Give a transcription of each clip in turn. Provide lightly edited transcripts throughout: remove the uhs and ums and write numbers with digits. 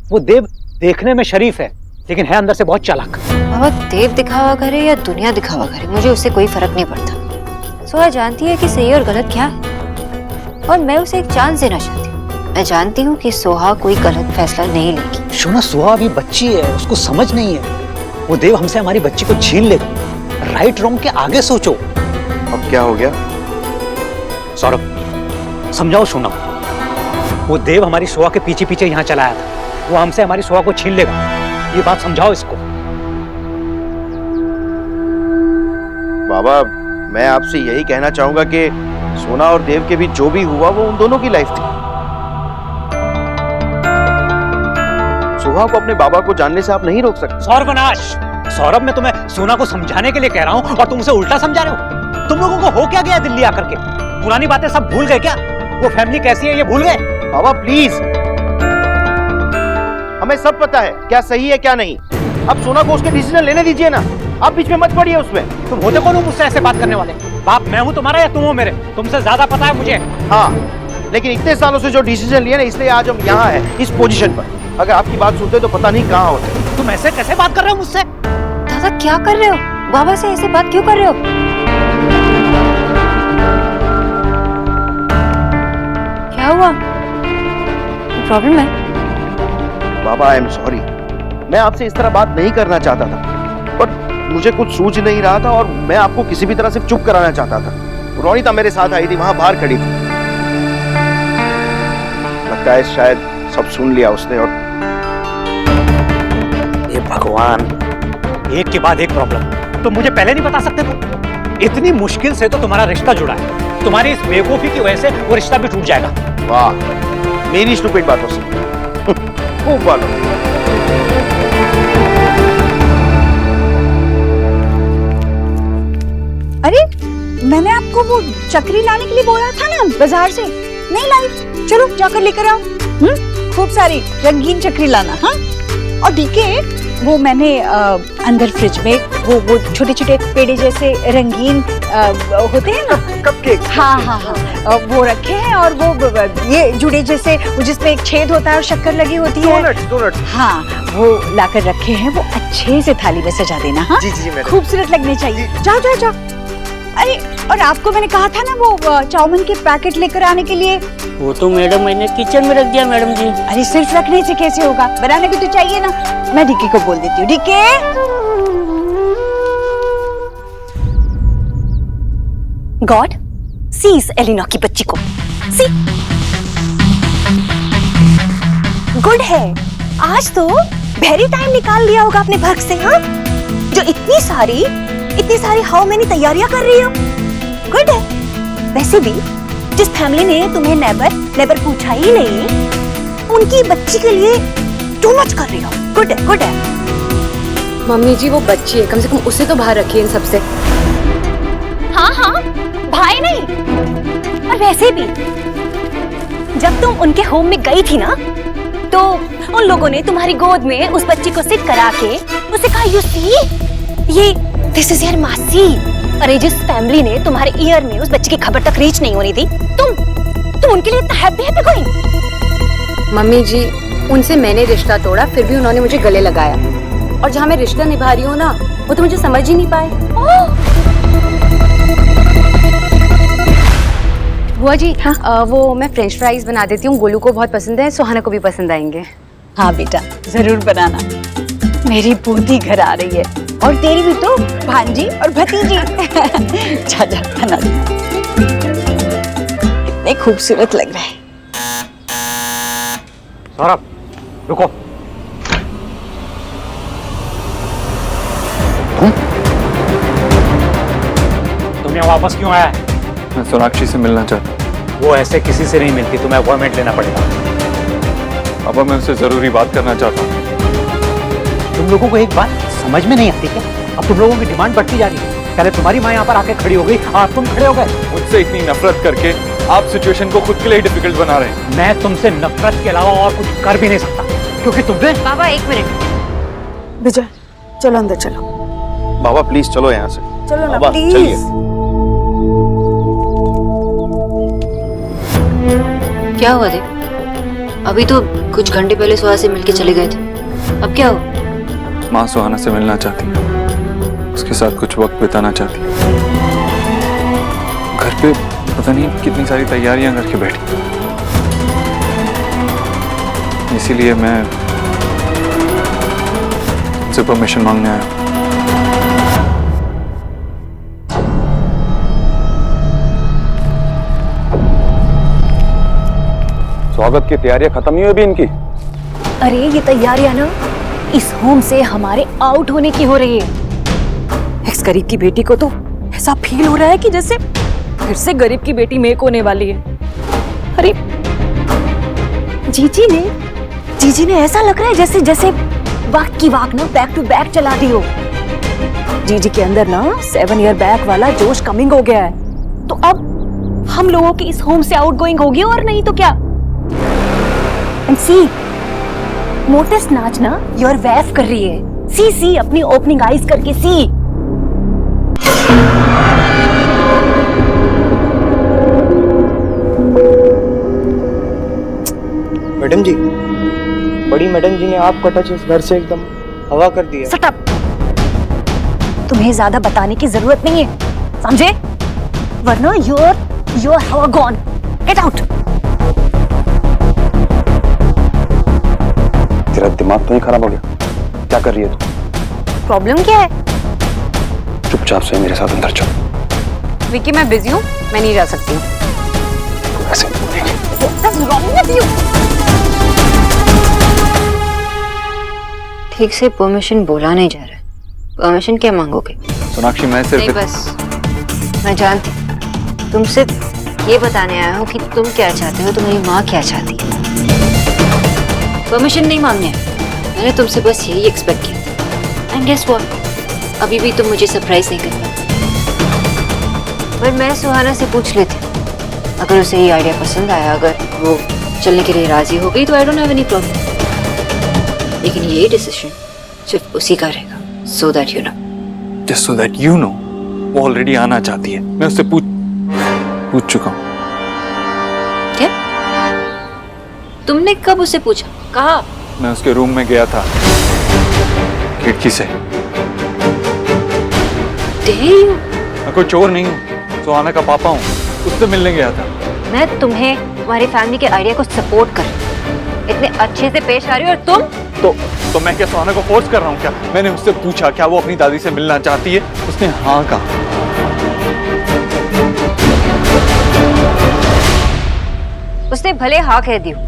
वो देव देखने में शरीफ है, लेकिन है अंदर से बहुत चालाक। बाबा देव दिखावा करे या दुनिया दिखावा करे, मुझे उससे कोई फर्क नहीं पड़ता। सोहा जानती है कि सही और गलत क्या है, और मैं उसे एक चांस देना चाहती हूँ। मैं जानती हूँ कि सोहा कोई गलत फैसला नहीं लेगी। शोना, सोहा अभी बच्ची है, उसको समझ नहीं है। वो देव हमसे हमारी बच्ची को छीन लेगा। राइट रॉन्ग के आगे सोचो। अब क्या हो गया? सौरभ, समझाओ शोना। वो देव हमारी सोहा के पीछे पीछे यहाँ चला आया था, वो हमसे हमारी सोहा को छीन लेगा। ये बात समझाओ इसको। बाबा, मैं आपसे यही कहना चाहूंगा कि सोना और देव के बीच जो भी हुआ वो उन दोनों की लाइफ थी। सोहा को अपने बाबा को जानने से आप नहीं रोक सकते। सौरभ, मैं तुम्हें सोना को समझाने के लिए कह रहा हूँ और तुम उसे उल्टा समझा रहे हो। तुम लोगों को हो क्या गया दिल्ली आकर के? पुरानी बातें सब भूल गए क्या? वो फैमिली कैसी है ये भूल गए? बाबा प्लीज, हमें सब पता है क्या सही है क्या नहीं। अब सोना को उसके डिसीजन लेने दीजिए ना, आप बीच में मत पड़िए उसमें। तुम होते कौन हो मुझसे ऐसे बात करने वाले? बाप मैं हूँ तुम्हारा या तुम हो मेरे? तुमसे ज्यादा पता है मुझे। हाँ, लेकिन इतने सालों से जो डिसीजन लिए ना, इसलिए आज हम यहाँ हैं इस पोजीशन पर। अगर आपकी बात सुनते तो पता नहीं कहाँ होते। तुम ऐसे कैसे बात कर रहे हो मुझसे? दादा क्या कर रहे हो? बाबा से ऐसे बात क्यों कर रहे हो? क्या हुआ? प्रॉब्लम है? बाबा आई एम सॉरी, मैं आपसे इस तरह बात नहीं करना चाहता था, बट मुझे कुछ सूझ नहीं रहा था और मैं आपको किसी भी तरह से चुप कराना चाहता था। रोनिता मेरे साथ आई थी, वहां बाहर खड़ी थी। लगता है शायद सब सुन लिया उसने। और ये भगवान, एक के बाद एक प्रॉब्लम। तो मुझे पहले नहीं बता सकते तुम? इतनी मुश्किल से तो तुम्हारा रिश्ता जुड़ा है, तुम्हारी इस बेवकूफी की वजह से वो रिश्ता भी टूट जाएगा। वाह, मेरी स्टूपिड बातों से खूब बातों। अरे मैंने आपको वो चक्री लाने के लिए बोला था ना बाजार से, नहीं लाई? चलो जाकर लेकर आओ। खूब सारी रंगीन चक्री लाना। हाँ, और डीके वो मैंने अंदर फ्रिज में वो छोटे छोटे पेड़े जैसे रंगीन होते हैं ना, कपकेक। हाँ हाँ हाँ, वो रखे हैं। और वो ये जुड़े जैसे जिसमें एक छेद होता है और शक्कर लगी होती है। डोनट्स। हाँ, वो लाकर रखे हैं, वो अच्छे से थाली में सजा देना। हाँ जी जी मैडम। खूबसूरत लगने चाहिए। जाओ जाओ जाओ। अरे और आपको मैंने कहा था ना वो चाउमीन के पैकेट लेकर आने के लिए। वो तो मैडम मैंने किचन में रख दिया मैडम जी। अरे सिर्फ रखने से कैसे होगा, बनाने भी तो चाहिए ना। मैं डीके को बोल देती हूँ। डीके, गॉड सीज एलिना की बच्ची को, सी गुड है। आज तो वेरी टाइम निकाल लिया होगा अपने वर्क से। हाँ, जो इतनी सारी हाउ मेनी तैयारियां कर रही हो, गुड है। वैसे भी जिस फैमिली ने तुम्हें नेबर पूछा ही नहीं, उनकी बच्ची के लिए टू मच कर रही हो। गुड है, गुड है। मम्मी जी वो बच्ची है, कम से कम उसे तो बाहर रखिए इन सबसे। हाँ हाँ, भाई नहीं। और वैसे भी जब तुम उनके होम में गई थी ना, तो उन लोगों ने तुम्हारी गोद में उस बच्ची को सिट करा के उसे कहा, यू सी ये दिस इज योर मासी। अरे जिस फैमिली ने तुम्हारे ईयर में उस बच्ची की खबर तक रीच नहीं होनी थी, तुम उनके लिए इतना हैप्पी गोइंग। मम्मी जी उनसे मैंने रिश्ता तोड़ा, फिर भी उन्होंने मुझे गले लगाया। और जहाँ मैं रिश्ता निभा रही हूँ ना, वो तो मुझे समझ ही नहीं पाए। बुआ जी, हाँ? वो मैं फ्रेंच फ्राइज बना देती हूँ, गोलू को बहुत पसंद है, सुहाना को भी पसंद आएंगे। हाँ बेटा जरूर बनाना। मेरी बूंदी घर आ रही है, और तेरी भी तो भांजी और भतीजी। जा जा बना दे। कितने खूबसूरत लग रहा है। सौरभ रुको। तुम यहाँ वापस क्यों आया? मैं सोनाक्षी से मिलना चाहता हूँ। वो ऐसे किसी से नहीं मिलती, तुम्हें अपॉइंटमेंट लेना पड़ेगा। पापा मैं उससे जरूरी बात करना चाहता हूँ। तुम लोगों को एक बात समझ में नहीं आती क्या? अब तुम लोगों की डिमांड बढ़ती जा रही है। पहले तुम्हारी माँ यहाँ पर आके खड़ी हो गई और तुम खड़े हो गए। मुझसे इतनी नफरत करके आप सिचुएशन को खुद के लिए डिफिकल्ट बना रहे हैं। मैं तुमसे नफरत के अलावा और कुछ कर भी नहीं सकता, क्योंकि तुमने। बाबा एक मिनट। विजय चलो अंदर चलो। बाबा प्लीज चलो यहाँ से। चलो ना बाबा, प्लीज। क्या हुआ देख? अभी तो कुछ घंटे पहले सुहा से मिलके चले गए थे, अब क्या हो? माँ सुहाना से मिलना चाहती है, उसके साथ कुछ वक्त बिताना चाहती है। घर पे पता नहीं कितनी सारी तैयारियां करके बैठी, इसीलिए मैं उनसे परमिशन मांगने आया। स्वागत की तैयारियां खत्म नहीं हुई अभी इनकी? अरे ये तैयारियां ना इस होम से हमारे आउट होने की हो रही है। एक्स गरीब की बेटी को तो ऐसा फील हो रहा है कि जैसे फिर से गरीब की बेटी मेक होने वाली है। अरे जीजी ने ऐसा लग रहा है जैसे जैसे वक्त की वाक ना बैक टू बैक चला दी हो। जीजी के अंदर ना 7 ईयर बैक वाला जोश कमिंग हो गया है। तो अब हम लोगों की इस होम से आउट गोइंग होगी, और नहीं तो क्या। एंड सी मोटिस नाचना योर वैफ कर रही है। सी अपनी ओपनिंग आईज करके सी। मैडम जी, बड़ी मैडम जी ने आपका टच इस घर से एकदम हवा कर दिया। Shut up. तुम्हें ज्यादा बताने की जरूरत नहीं है, समझे? वरना योर हवा गॉन। Get out. तेरा दिमाग तो नहीं खराब हो गया? क्या कर रही है तू? प्रॉब्लम क्या है? चुपचाप से मेरे साथ अंदर चल। विक्की मैं बिजी हूँ, मैं नहीं जा सकती हूँ। ऐसे What's wrong with you? ठीक से परमिशन बोला नहीं जा रहा है। परमिशन क्या मांगोगे? सोनाक्षी मैं नहीं सिर्फ बस, मैं जानती हूँ। तुमसे ये बताने आया हूँ कि तुम क्या चाहते हो, तुम्हारी माँ क्या चाहती है। परमिशन नहीं मांगने है। मैंने तुमसे बस यही एक्सपेक्ट किया था। एंड गेस व्हाट, अभी भी तुम मुझे सरप्राइज नहीं कर पाते। पर मैं सुहाना से पूछ लेती हूँ, अगर उसे ये आइडिया पसंद आया, अगर वो चलने के लिए राजी हो गई तो I don't have any problem. लेकिन ये डिसीजन सिर्फ उसी का रहेगा, so that you know. just so that you know, वो ऑलरेडी आना चाहती है। मैं उससे पूछ चुका हूँ। क्या? तुमने कब उसे पूछा? कहा? मैं उसके रूम में गया था, खिड़की से। मैं कोई चोर नहीं हूँ, सुहाना का पापा हूँ, उससे मिलने गया था। मैं तुम्हें तुम्हारी फैमिली के आइडिया को सपोर्ट कर इतने अच्छे से पेश आ रही हो, और तुम तो मैं क्या सुहाना को फोर्स कर रहा हूँ क्या? मैंने उससे पूछा क्या वो अपनी दादी से मिलना चाहती है, उसने हाँ कहा। उसने भले हाँ कह दी हो,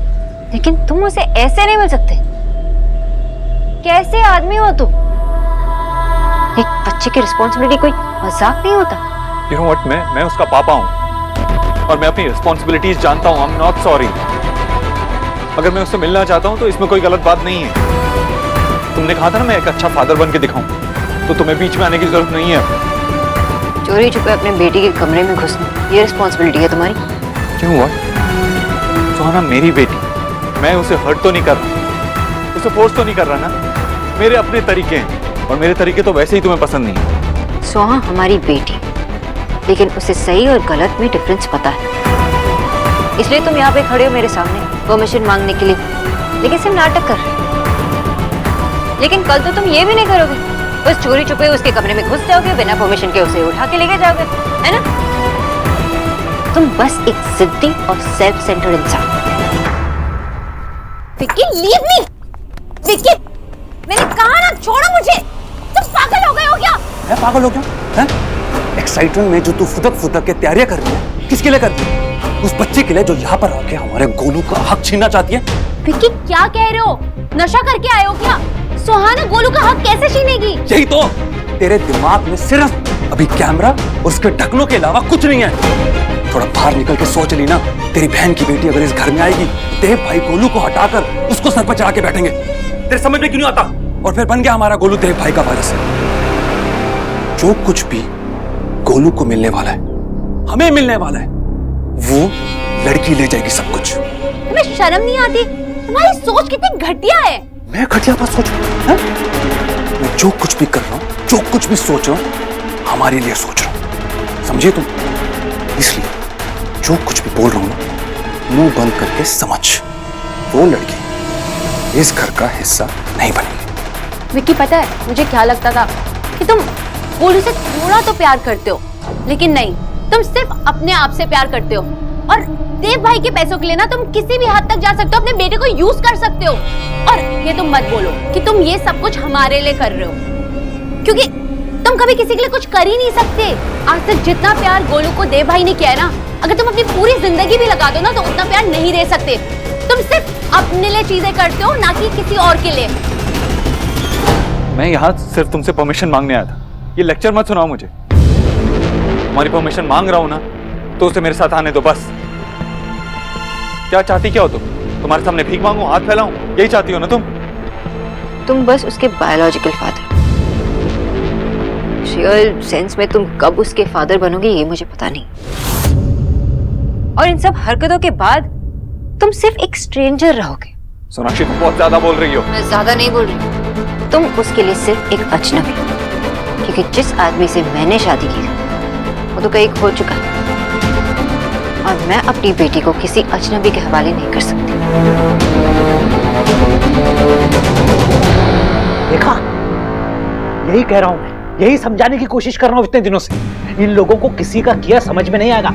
लेकिन तुम उसे ऐसे नहीं मिल सकते। कैसे आदमी हो तुम? एक बच्चे की रिस्पॉन्सिबिलिटी कोई मजाक नहीं होता। You know what, मैं उसका पापा हूँ और मैं अपनी रिस्पॉन्सिबिलिटीज जानता हूँ। I'm not sorry। अगर मैं उससे मिलना चाहता हूँ तो इसमें कोई गलत बात नहीं है। तुमने कहा था ना मैं एक अच्छा फादर बन के दिखाऊं, तो तुम्हें बीच में आने की जरूरत नहीं है। चोरी छुपे अपने बेटी के कमरे में घुसना, ये रिस्पॉन्सिबिलिटी है तुम्हारी। क्यों हुआ? सुहाना मेरी बेटी, मैं उसे हर्ट तो नहीं कर रहा, उसे फोर्स तो नहीं कर रहा ना। मेरे अपने तरीके हैं और मेरे तरीके तो वैसे ही तुम्हें पसंद नहीं है। सोहा हमारी बेटी, लेकिन उसे सही और गलत में डिफरेंस पता है। इसलिए तुम यहाँ पे खड़े हो मेरे सामने परमिशन मांगने के लिए, लेकिन सिर्फ नाटक कर रहे हो। लेकिन कल तो तुम ये भी नहीं करोगे, बस चोरी छुपे उसके कमरे में घुस जाओगे, बिना परमिशन के उसे उठा के लेके जाओगे, है ना? तुम बस एक जिद्दी और सेल्फ सेंटर्ड इंसान। Vicky leave me. विक्की, मैंने कहा ना छोड़ो मुझे। तुम पागल हो गए हो क्या? मैं पागल हो गया? एक्साइटमेंट में जो तू फुदक के तैयारियां कर रही है, किसके लिए कर रही है? उस बच्चे के लिए जो यहाँ पर आके हमारे गोलू का हक छीनना चाहती है। विक्की क्या कह रहे हो? नशा करके आए हो क्या? सुहाना गोलू का हक कैसे छीनेगी? यही तो, तेरे दिमाग में सिर्फ अभी कैमरा और उसके ढक्कनों के अलावा कुछ नहीं है। थोड़ा बाहर निकल के सोच ली ना, तेरी बहन की बेटी अगर इस घर में आएगी, देव भाई गोलू को हटाकर उसको सर पर चढ़ा के बैठेंगे। तेरे समझ में क्यों नहीं आता? और फिर बन गया हमारा गोलू देव भाई का वारिस। जो कुछ भी गोलू को मिलने वाला है, हमें मिलने वाला है, वो लड़की ले जाएगी सब कुछ। तुम्हें शर्म नहीं आती? तुम्हारी सोच कितनी घटिया है। मैं घटिया बात सोच रहा हूँ? मैं जो कुछ भी कर रहा हूँ, जो कुछ भी सोच रहा हूँ, हमारे लिए सोच रहा हूँ, समझिए तुम? इसलिए जो कुछ भी बोल रहा हूँ ना, मुंह बंद करके समझ। वो लड़की इस घर का हिस्सा नहीं बनेगी। विक्की, पता है मुझे क्या लगता था कि तुम गोलू से थोड़ा तो प्यार करते हो, लेकिन नहीं, तुम सिर्फ अपने आप से प्यार करते हो। और देव भाई के पैसों के लिए ना तुम किसी भी हद तक जा सकते हो, अपने बेटे को यूज कर सकते हो। और ये तुम मत बोलो कि तुम ये सब कुछ हमारे लिए कर रहे हो, क्योंकि तुम कभी किसी के लिए कुछ कर ही नहीं सकते। आज तक जितना प्यार गोलू को देव भाई ने किया है ना, अगर तुम अपनी पूरी जिंदगी भी लगा दो ना, तो उतना प्यार नहीं दे सकते। तुम सिर्फ अपने लिए चीजें करते हो, ना कि किसी और के लिए। मैं यहाँ सिर्फ तुमसे परमिशन मांगने आया था, ये लेक्चर मत सुनाओ मुझे। तुम्हारी परमिशन मांग रहा हूँ ना, तो उसे मेरे साथ आने दो बस। क्या चाहती क्या हो तुम? तुम्हारे सामने भीख मांगू, हाथ फैलाऊं, यही चाहती हो ना तुम बस उसके बायोलॉजिकल फादर। रियल सेंस में तुम कब उसके फादर बनोगे ये मुझे पता नहीं। और इन सब हरकतों के बाद तुम सिर्फ एक स्ट्रेंजर रहोगे। सोनाक्षी, तुम बहुत ज्यादा बोल रही हो। मैं ज्यादा नहीं बोल रही, तुम उसके लिए सिर्फ एक अजनबी, क्योंकि जिस आदमी से मैंने शादी की वो तो कहीं खो चुका है, और मैं अपनी बेटी को किसी अजनबी के हवाले नहीं कर सकती। देखा, यही कह रहा हूं मैं, यही समझाने की कोशिश कर रहा हूं इतने दिनों से। इन लोगों को किसी का किया समझ में नहीं आएगा।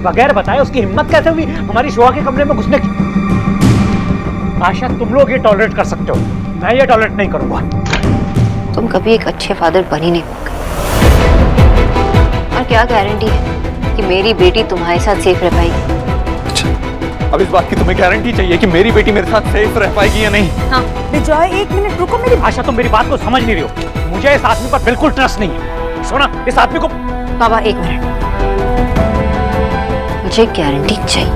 बगैर बताए उसकी हिम्मत कैसे हुई हमारी शोभा के कमरे में घुसने की? आशा, तुम लोग ये टॉलरेट कर सकते हो, मैं ये टॉलरेट नहीं करूंगा। तुम कभी एक अच्छे फादर बन ही नहीं पाओगे। और क्या गारंटी है कि मेरी बेटी तुम्हारे साथ सेफ रह पाएगी? अच्छा, अब इस बात की तुम्हें गारंटी चाहिए कि मेरी बेटी मेरे साथ सेफ रह पाएगी या नहीं? हाँ। विजय, एक मिनट रुको मेरी। आशा, तुम मेरी बात को समझ नहीं रही हो। मुझे इस आदमी पर बिल्कुल ट्रस्ट नहीं है। सोना, इस आदमी को। बाबा, एक मिनट, मुझे गारंटी चाहिए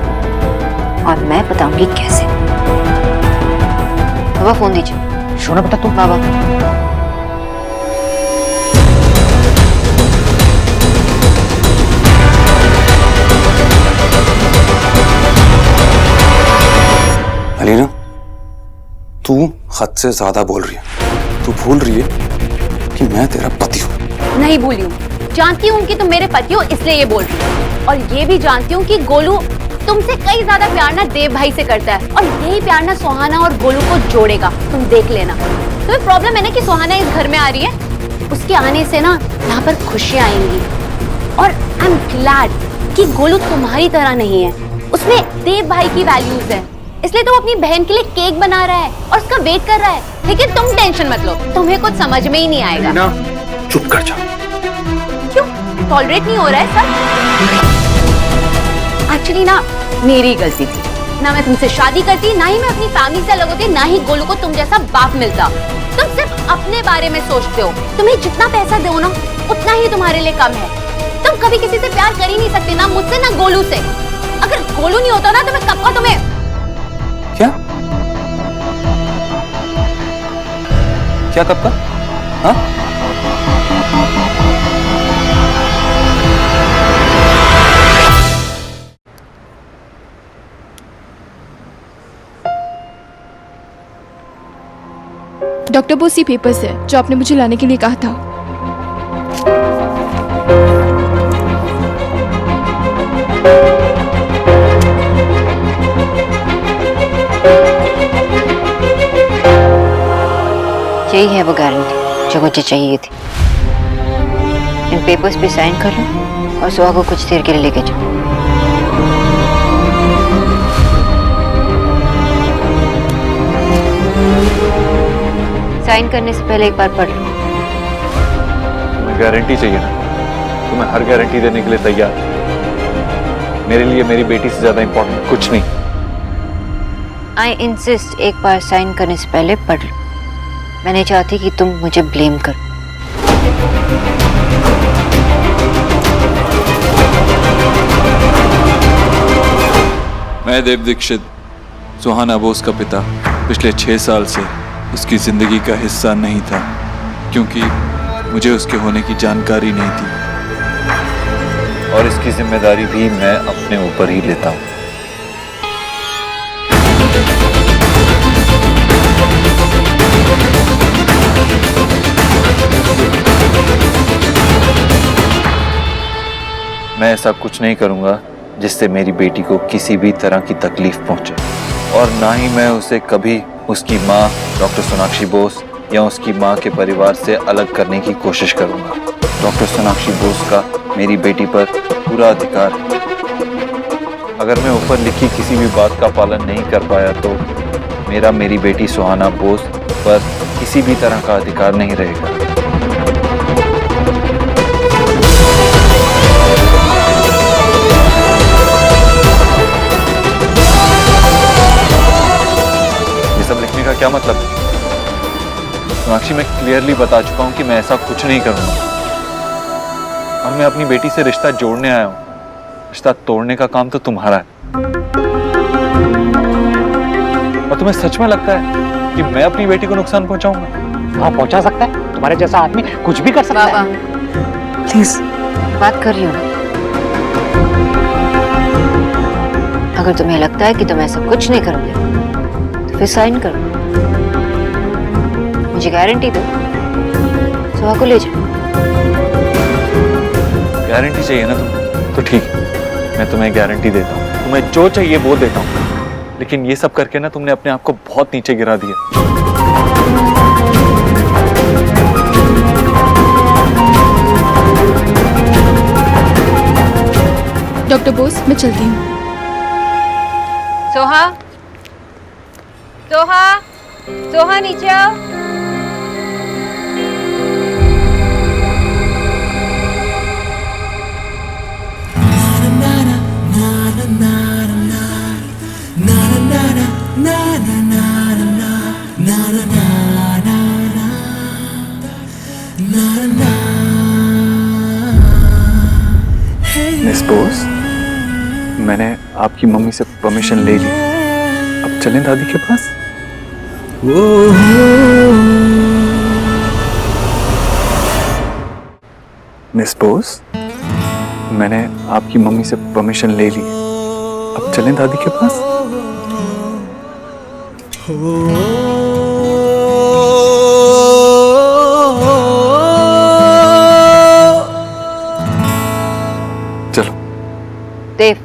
और मैं बताऊंगी कैसे। बाबा, फोन दीजिए। सोना बेटा, तुम। बाबा, अलीना, तू हद से ज्यादा बोल रही है। तू भूल रही है कि मैं तेरा पति हूँ। नहीं भूली हूँ, जानती हूँ कि तुम मेरे पति हो, इसलिए ये बोल रही हूँ। और ये भी जानती हूँ कि गोलू तुमसे कई ज्यादा प्यार ना देव भाई से करता है, और यही प्यार ना सुहाना और गोलू को जोड़ेगा। तुम देख लेना। तुम्हें प्रॉब्लम है ना कि सुहाना इस घर में आ रही है, उसके आने से ना यहाँ पर खुशियाँ आएंगी। और आई एम ग्लैड कि गोलू तुम्हारी तरह नहीं है, उसमें देव भाई की वैल्यूज है। इसलिए तुम अपनी बहन के लिए केक बना रहा है और उसका वेट कर रहा है। लेकिन तुम टेंशन मत लो, तुम्हें कुछ समझ में ही नहीं आएगा। अलीना, चुप कर जा। क्यों? टॉलरेट नहीं हो रहा है सब? एक्चुअली ना मेरी गलती थी, ना मैं तुमसे शादी करती, ना ही मैं अपनी फैमिली से अलग होती, ना ही गोलू को तुम जैसा बाप मिलता। तुम सिर्फ अपने बारे में सोचते हो। तुम्हें जितना पैसा दो ना, उतना ही तुम्हारे लिए कम है। तुम कभी किसी से प्यार कर ही नहीं सकते, ना मुझसे ना गोलू से। अगर गोलू नहीं होता ना तो मैं कब का तुम्हें। क्या क्या कब का? हाँ? डॉक्टर बोस, ये पेपर्स है जो आपने मुझे लाने के लिए कहा था। यही है वो गारंटी जो मुझे चाहिए थी। इन पेपर्स पे साइन कर लो और सुहा को कुछ देर के लिए लेके जाओ। साइन करने से पहले एक बार पढ़ लो। तुम्हें गारंटी चाहिए ना, तो मैं हर गारंटी देने के लिए तैयार हूं। मेरे लिए मेरी बेटी से ज्यादा इंपॉर्टेंट कुछ नहीं। आई इंसिस्ट, एक बार साइन करने से पहले पढ़ लो। मैं नहीं चाहती कि तुम मुझे ब्लेम करो। मैं देव दीक्षित, सुहाना बोस का पिता, पिछले 6 साल से उसकी जिंदगी का हिस्सा नहीं था, क्योंकि मुझे उसके होने की जानकारी नहीं थी, और इसकी जिम्मेदारी भी मैं अपने ऊपर ही लेता हूं। मैं ऐसा कुछ नहीं करूंगा जिससे मेरी बेटी को किसी भी तरह की तकलीफ पहुंचे। और ना ही मैं उसे कभी उसकी माँ डॉक्टर सोनाक्षी बोस या उसकी माँ के परिवार से अलग करने की कोशिश करूंगा। डॉक्टर सोनाक्षी बोस का मेरी बेटी पर पूरा अधिकार है। अगर मैं ऊपर लिखी किसी भी बात का पालन नहीं कर पाया तो मेरा मेरी बेटी सुहाना बोस पर किसी भी तरह का अधिकार नहीं रहेगा। ये सब लिखने का क्या मतलब है? सोनाक्षी, मैं क्लियरली बता चुका हूं कि मैं ऐसा कुछ नहीं करूंगा और मैं अपनी बेटी से रिश्ता जोड़ने आया हूं। रिश्ता तोड़ने का काम तो तुम्हारा है। और तुम्हें सच में लगता है कि मैं अपनी बेटी को नुकसान पहुंचाऊंगा? हाँ, पहुंचा सकता है। तुम्हारे जैसा आदमी कुछ भी कर सकता है। प्लीज बात कर रही हो ना। अगर तुम्हें लगता है कि तुम ऐसा कुछ नहीं करोगे तो फिर साइन करो। मुझे गारंटी दो, सुहा को ले जाओ। गारंटी चाहिए ना तुम? तो ठीक है, मैं तुम्हें गारंटी देता हूँ। तुम्हें जो चाहिए वो देता हूँ। लेकिन ये सब करके ना तुमने अपने आप को बहुत नीचे गिरा दिया। डॉक्टर बोस, मैं चलती हूँ। सोहा, सोहा, सोहा नीचे आओ। मिस बोस, मैंने आपकी मम्मी से परमिशन ले ली। अब चलें दादी के पास। मिस बोस, मैंने आपकी मम्मी से परमिशन ले ली। अब चलें दादी के पास। चलो। देव,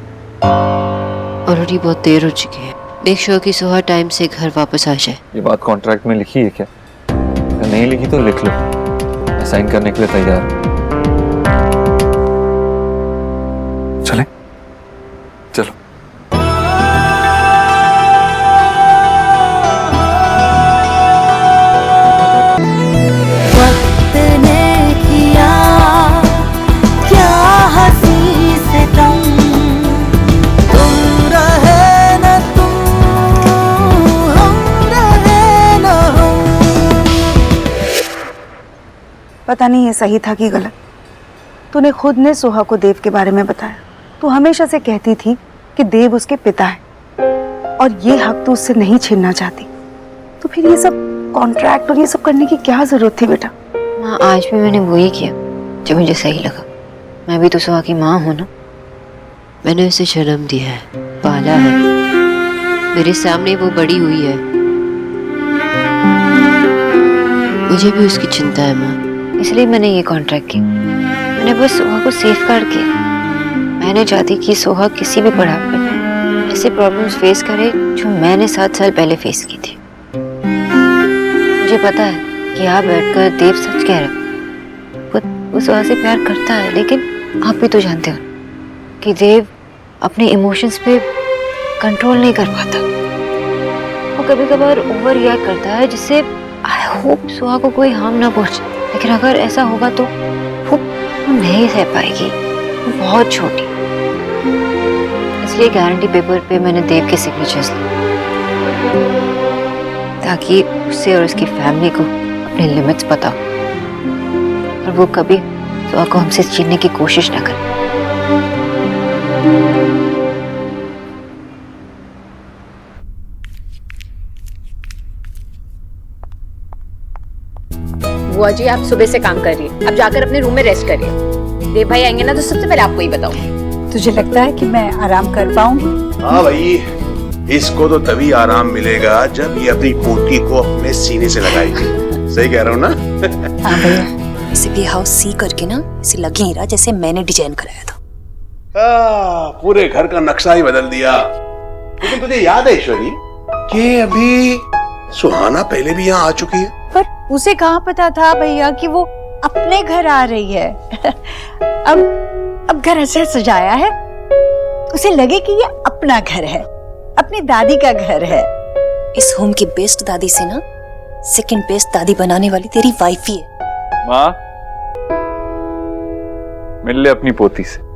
ऑलरेडी बहुत देर हो चुकी है। मेक श्योर कि सोहा टाइम से घर वापस आ जाए। ये बात कॉन्ट्रैक्ट में लिखी है क्या? नहीं लिखी तो लिख लो, मैं साइन करने के लिए तैयार हूं। चलें? चलो। पता नहीं ये सही था कि गलत। तूने खुद ने सोहा को देव के बारे में बताया। तू हमेशा से कहती थी कि देव उसके पिता है और ये हक तू उससे नहीं छीनना चाहती। तो फिर ये सब कॉन्ट्रैक्ट और ये सब करने की क्या जरूरत थी बेटा? माँ, आज भी मैंने वही किया जो मुझे सही लगा। मैं भी तो सोहा की माँ हूँ ना। मैंने उसे जन्म दिया है, पाला है, मेरे सामने वो बड़ी हुई है। मुझे भी उसकी चिंता है माँ, इसलिए मैंने ये कॉन्ट्रैक्ट किया। मैंने बस सोहा को सेफगार्ड किया। मैं नहीं चाहती कि सोहा किसी भी पड़ाव पर ऐसे प्रॉब्लम्स फेस करे जो मैंने 7 साल पहले फेस की थी। मुझे पता है कि आप बैठकर देव सच कह रहे। वो सोहा से प्यार करता है, लेकिन आप भी तो जानते हो कि देव अपने इमोशंस पे कंट्रोल नहीं कर पाता। वो कभी कभार ओवर रिएक्ट करता है, जिससे आई होप सोहा को कोई हार्म ना पहुंचे। लेकिन अगर ऐसा होगा तो वो नहीं सह पाएगी। वो बहुत छोटी। इसलिए गारंटी पेपर पे मैंने देव के सिग्नेचर्स लिए, ताकि उससे और उसकी फैमिली को अपने लिमिट्स पता हो और वो कभी सोहा को हमसे छीनने की कोशिश ना करे। बुआ जी, आप सुबह से काम कर रही है, अब जाकर अपने रूम में रेस्ट करिए। देव भाई आएंगे ना तो सबसे पहले आपको ही बताऊंगी। तुझे लगता है कि मैं आराम कर पाऊंगी? हाँ भाई, इसको तो तभी आराम मिलेगा जब ये अपनी पोती को अपने सीने से लगाएगी। सही कह रहा हूँ ना? हाँ भैया, इसे भी हाउस सी करके ना इसे लगे ही रहा जैसे मैंने डिजाइन कराया था। पूरे घर का नक्शा ही बदल दिया। लेकिन तुझे याद है ईश्वरी, कि अभी सुहाना पहले भी यहाँ आ चुकी है। पर उसे कहाँ पता था भैया कि वो अपने घर आ रही है। अब घर ऐसे सजाया है, उसे लगे कि ये अपना घर है, अपनी दादी का घर है। इस होम की बेस्ट दादी से ना सेकंड बेस्ट दादी बनाने वाली तेरी वाइफ ही है। माँ, मिल ले अपनी पोती से।